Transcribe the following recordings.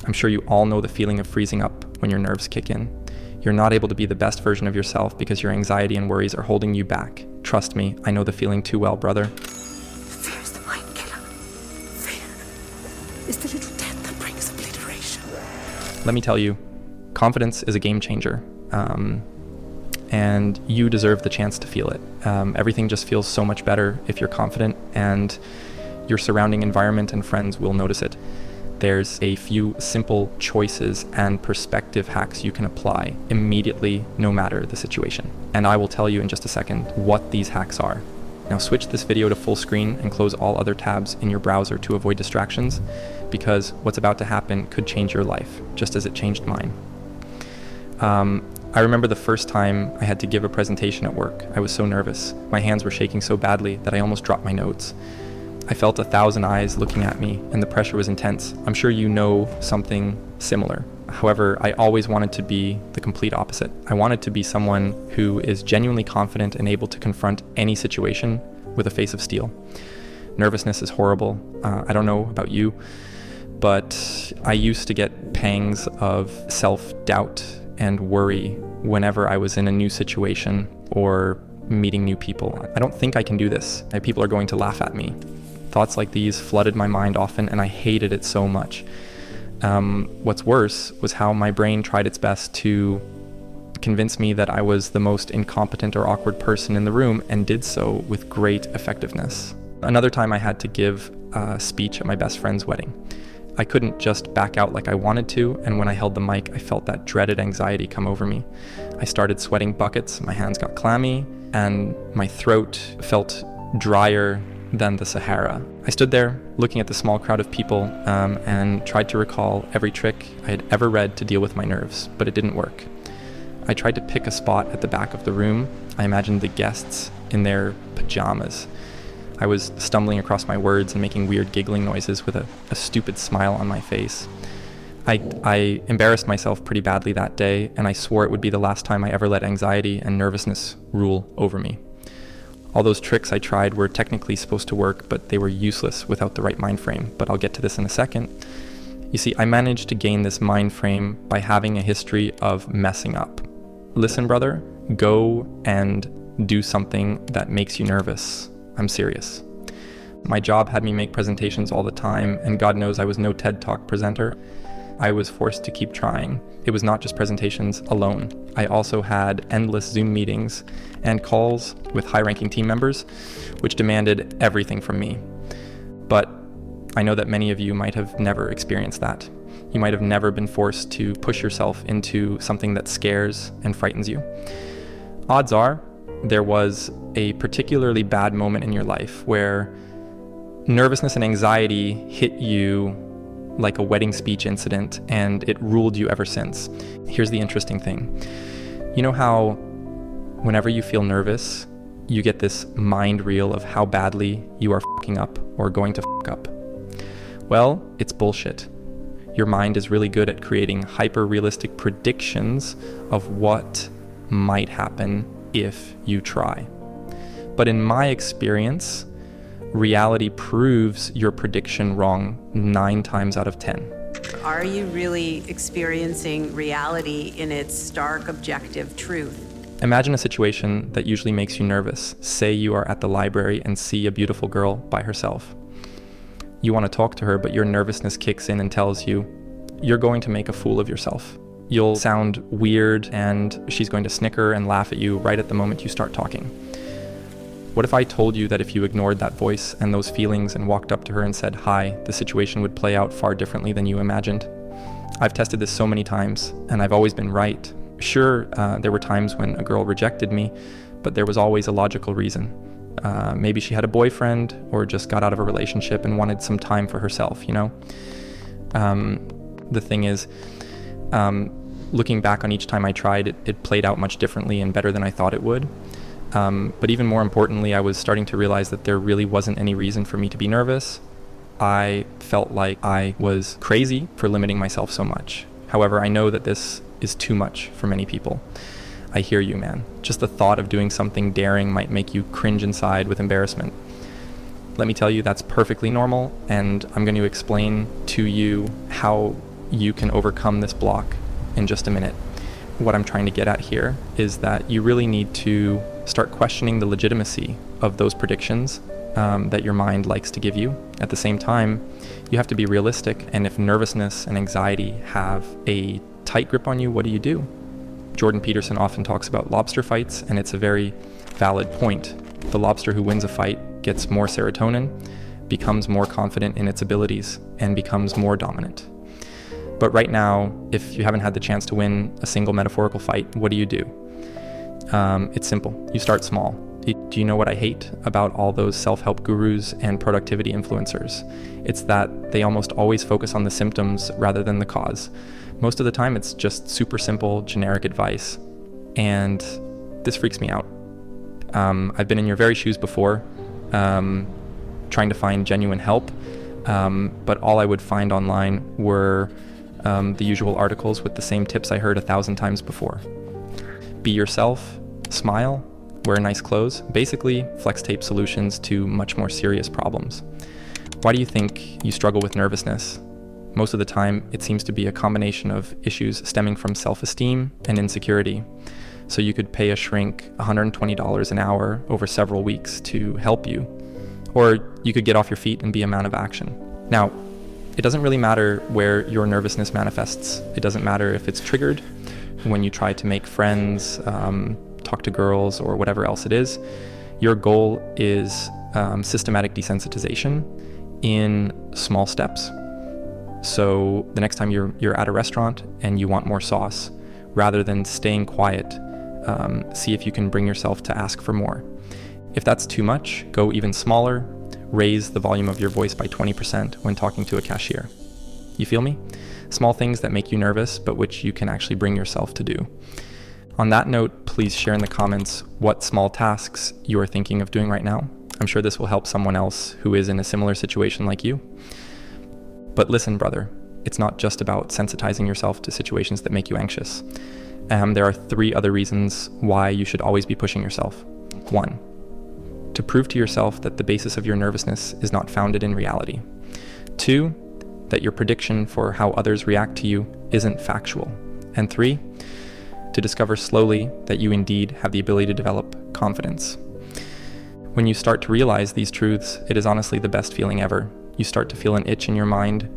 I'm sure you all know the feeling of freezing up when your nerves kick in. You're not able to be the best version of yourself because your anxiety and worries are holding you back. Trust me, I know the feeling too well, brother. Fear is the mind killer. Fear is the little death that brings obliteration. Let me tell you, confidence is a game changer. And you deserve the chance to feel it. Everything just feels so much better if you're confident, and your surrounding environment and friends will notice it. There's a few simple choices and perspective hacks you can apply immediately, no matter the situation. And I will tell you in just a second what these hacks are. Now switch this video to full screen and close all other tabs in your browser to avoid distractions, because what's about to happen could change your life, just as it changed mine. I remember the first time I had to give a presentation at work. I was so nervous. My hands were shaking so badly that I almost dropped my notes. I felt 1,000 eyes looking at me, and the pressure was intense. I'm sure you know something similar. However, I always wanted to be the complete opposite. I wanted to be someone who is genuinely confident and able to confront any situation with a face of steel. Nervousness is horrible. I don't know about you, but I used to get pangs of self-doubt and worry whenever I was in a new situation or meeting new people. I don't think I can do this. People are going to laugh at me. Thoughts like these flooded my mind often, and I hated it so much. What's worse was how my brain tried its best to convince me that I was the most incompetent or awkward person in the room, and did so with great effectiveness. Another time I had to give a speech at my best friend's wedding. I couldn't just back out like I wanted to, and when I held the mic, I felt that dreaded anxiety come over me. I started sweating buckets, my hands got clammy, and my throat felt drier than the Sahara. I stood there looking at the small crowd of people and tried to recall every trick I had ever read to deal with my nerves, but it didn't work. I tried to pick a spot at the back of the room. I imagined the guests in their pajamas. I was stumbling across my words and making weird giggling noises with a stupid smile on my face. I embarrassed myself pretty badly that day, and I swore it would be the last time I ever let anxiety and nervousness rule over me. All those tricks I tried were technically supposed to work, but they were useless without the right mind frame. But I'll get to this in a second. You see, I managed to gain this mind frame by having a history of messing up. Listen, brother, go and do something that makes you nervous. I'm serious. My job had me make presentations all the time, and God knows I was no TED Talk presenter. I was forced to keep trying. It was not just presentations alone. I also had endless Zoom meetings and calls with high-ranking team members, which demanded everything from me. But I know that many of you might have never experienced that. You might have never been forced to push yourself into something that scares and frightens you. Odds are, there was a particularly bad moment in your life where nervousness and anxiety hit you like a wedding speech incident, and it ruled you ever since. Here's the interesting thing. You know how whenever you feel nervous, you get this mind reel of how badly you are fucking up or going to fuck up? Well, it's bullshit. Your mind is really good at creating hyper-realistic predictions of what might happen if you try. But in my experience, reality proves your prediction wrong 9 times out of 10. Are you really experiencing reality in its stark, objective truth? Imagine a situation that usually makes you nervous. Say you are at the library and see a beautiful girl by herself. You want to talk to her, but your nervousness kicks in and tells you, you're going to make a fool of yourself. You'll sound weird, and she's going to snicker and laugh at you right at the moment you start talking. What if I told you that if you ignored that voice and those feelings and walked up to her and said hi, the situation would play out far differently than you imagined? I've tested this so many times, and I've always been right. Sure, there were times when a girl rejected me, but there was always a logical reason. Maybe she had a boyfriend or just got out of a relationship and wanted some time for herself, you know? The thing is, looking back on each time I tried, it played out much differently and better than I thought it would. But even more importantly, I was starting to realize that there really wasn't any reason for me to be nervous. I felt like I was crazy for limiting myself so much. However, I know that this is too much for many people. I hear you, man. Just the thought of doing something daring might make you cringe inside with embarrassment. Let me tell you, that's perfectly normal, and I'm going to explain to you how you can overcome this block in just a minute. What I'm trying to get at here is that you really need to start questioning the legitimacy of those predictions that your mind likes to give you. At the same time, you have to be realistic, and if nervousness and anxiety have a tight grip on you, what do? Jordan Peterson often talks about lobster fights, and it's a very valid point. The lobster who wins a fight gets more serotonin, becomes more confident in its abilities, and becomes more dominant. But right now, if you haven't had the chance to win a single metaphorical fight, what do? It's simple. You start small. Do you know what I hate about all those self-help gurus and productivity influencers? It's that they almost always focus on the symptoms rather than the cause. Most of the time, it's just super simple, generic advice. And this freaks me out. I've been in your very shoes before, trying to find genuine help, but all I would find online were the usual articles with the same tips I heard 1,000 times before. Be yourself, smile, wear nice clothes, basically flex tape solutions to much more serious problems. Why do you think you struggle with nervousness? Most of the time, it seems to be a combination of issues stemming from self-esteem and insecurity. So you could pay a shrink $120 an hour over several weeks to help you. Or you could get off your feet and be a man of action. Now, it doesn't really matter where your nervousness manifests. It doesn't matter if it's triggered when you try to make friends, talk to girls, or whatever else it is. Your goal is systematic desensitization in small steps. So the next time you're at a restaurant and you want more sauce, rather than staying quiet, see if you can bring yourself to ask for more. If that's too much, go even smaller. Raise the volume of your voice by 20% when talking to a cashier. You feel me? Small things that make you nervous, but which you can actually bring yourself to do. On that note, please share in the comments what small tasks you are thinking of doing right now. I'm sure this will help someone else who is in a similar situation like you. But listen, brother, it's not just about sensitizing yourself to situations that make you anxious. There are 3 other reasons why you should always be pushing yourself. 1, to prove to yourself that the basis of your nervousness is not founded in reality. 2, that your prediction for how others react to you isn't factual. And 3, to discover slowly that you indeed have the ability to develop confidence. When you start to realize these truths, it is honestly the best feeling ever. You start to feel an itch in your mind,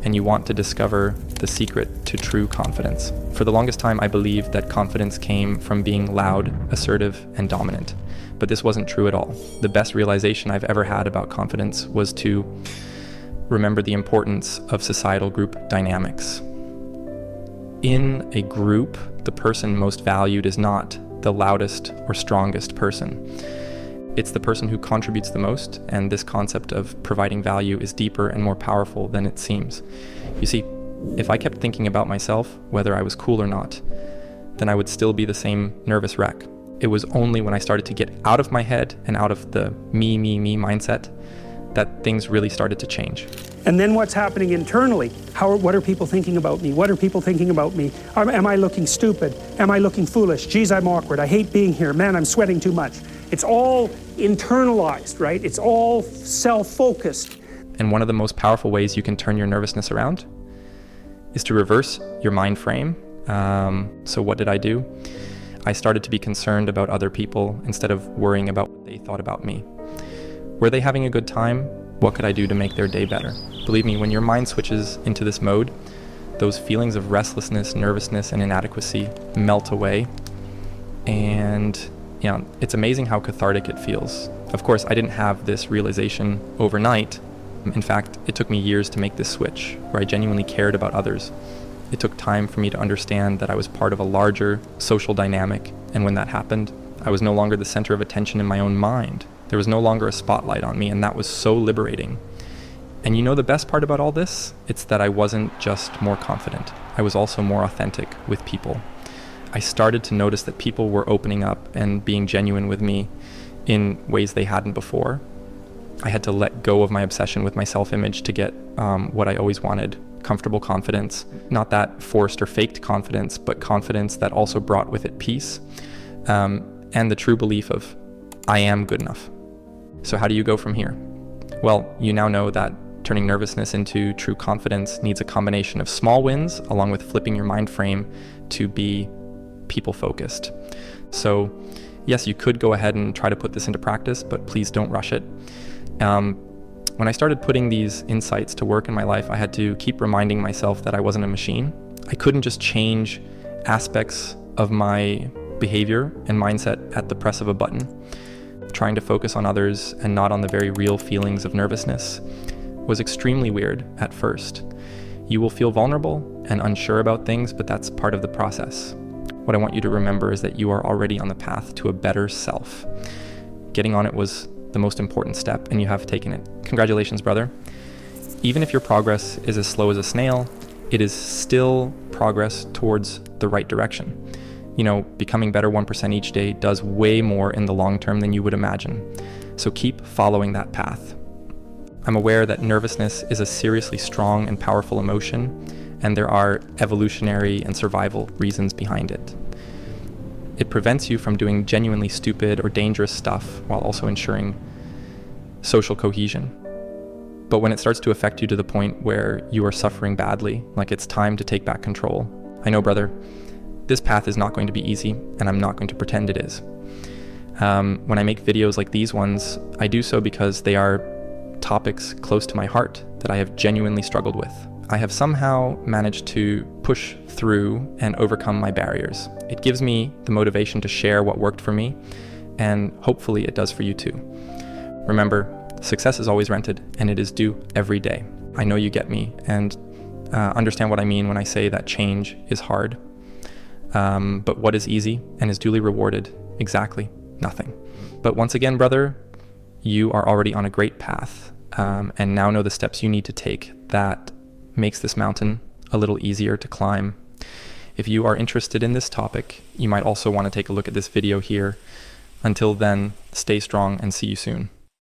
and you want to discover the secret to true confidence. For the longest time, I believed that confidence came from being loud, assertive, and dominant. But this wasn't true at all. The best realization I've ever had about confidence was to remember the importance of societal group dynamics. In a group, the person most valued is not the loudest or strongest person. It's the person who contributes the most, and this concept of providing value is deeper and more powerful than it seems. You see, if I kept thinking about myself, whether I was cool or not, then I would still be the same nervous wreck. It was only when I started to get out of my head and out of the me mindset that things really started to change. And then what's happening internally? What are people thinking about me? What are people thinking about me? Am I looking stupid? Am I looking foolish? Geez, I'm awkward. I hate being here. Man, I'm sweating too much. It's all internalized, right? It's all self-focused. And one of the most powerful ways you can turn your nervousness around is to reverse your mind frame. So what did I do? I started to be concerned about other people instead of worrying about what they thought about me. Were they having a good time? What could I do to make their day better? Believe me, when your mind switches into this mode, those feelings of restlessness, nervousness, and inadequacy melt away. And it's amazing how cathartic it feels. Of course, I didn't have this realization overnight. In fact, it took me years to make this switch, where I genuinely cared about others. It took time for me to understand that I was part of a larger social dynamic, and when that happened, I was no longer the center of attention in my own mind. There was no longer a spotlight on me, and that was so liberating. And you know the best part about all this? It's that I wasn't just more confident. I was also more authentic with people. I started to notice that people were opening up and being genuine with me in ways they hadn't before. I had to let go of my obsession with my self-image to get what I always wanted, comfortable confidence. Not that forced or faked confidence, but confidence that also brought with it peace, and the true belief of, I am good enough. So how do you go from here? Well, you now know that turning nervousness into true confidence needs a combination of small wins along with flipping your mind frame to be people-focused. So yes, you could go ahead and try to put this into practice, but please don't rush it. When I started putting these insights to work in my life, I had to keep reminding myself that I wasn't a machine. I couldn't just change aspects of my behavior and mindset at the press of a button. Trying to focus on others and not on the very real feelings of nervousness was extremely weird at first. You will feel vulnerable and unsure about things, but that's part of the process. What I want you to remember is that you are already on the path to a better self. Getting on it was the most important step, and you have taken it. Congratulations, brother. Even if your progress is as slow as a snail, it is still progress towards the right direction. You know, becoming better 1% each day does way more in the long term than you would imagine. So keep following that path. I'm aware that nervousness is a seriously strong and powerful emotion, and there are evolutionary and survival reasons behind it. It prevents you from doing genuinely stupid or dangerous stuff while also ensuring social cohesion. But when it starts to affect you to the point where you are suffering badly, like it's time to take back control, I know, brother, this path is not going to be easy, and I'm not going to pretend it is. When I make videos like these ones, I do so because they are topics close to my heart that I have genuinely struggled with. I have somehow managed to push through and overcome my barriers. It gives me the motivation to share what worked for me, and hopefully it does for you too. Remember, success is always rented, and it is due every day. I know you get me, and understand what I mean when I say that change is hard. But what is easy and is duly rewarded? Exactly nothing. But once again, brother, you are already on a great path, and now know the steps you need to take that makes this mountain a little easier to climb. If you are interested in this topic, you might also want to take a look at this video here. Until then, stay strong and see you soon.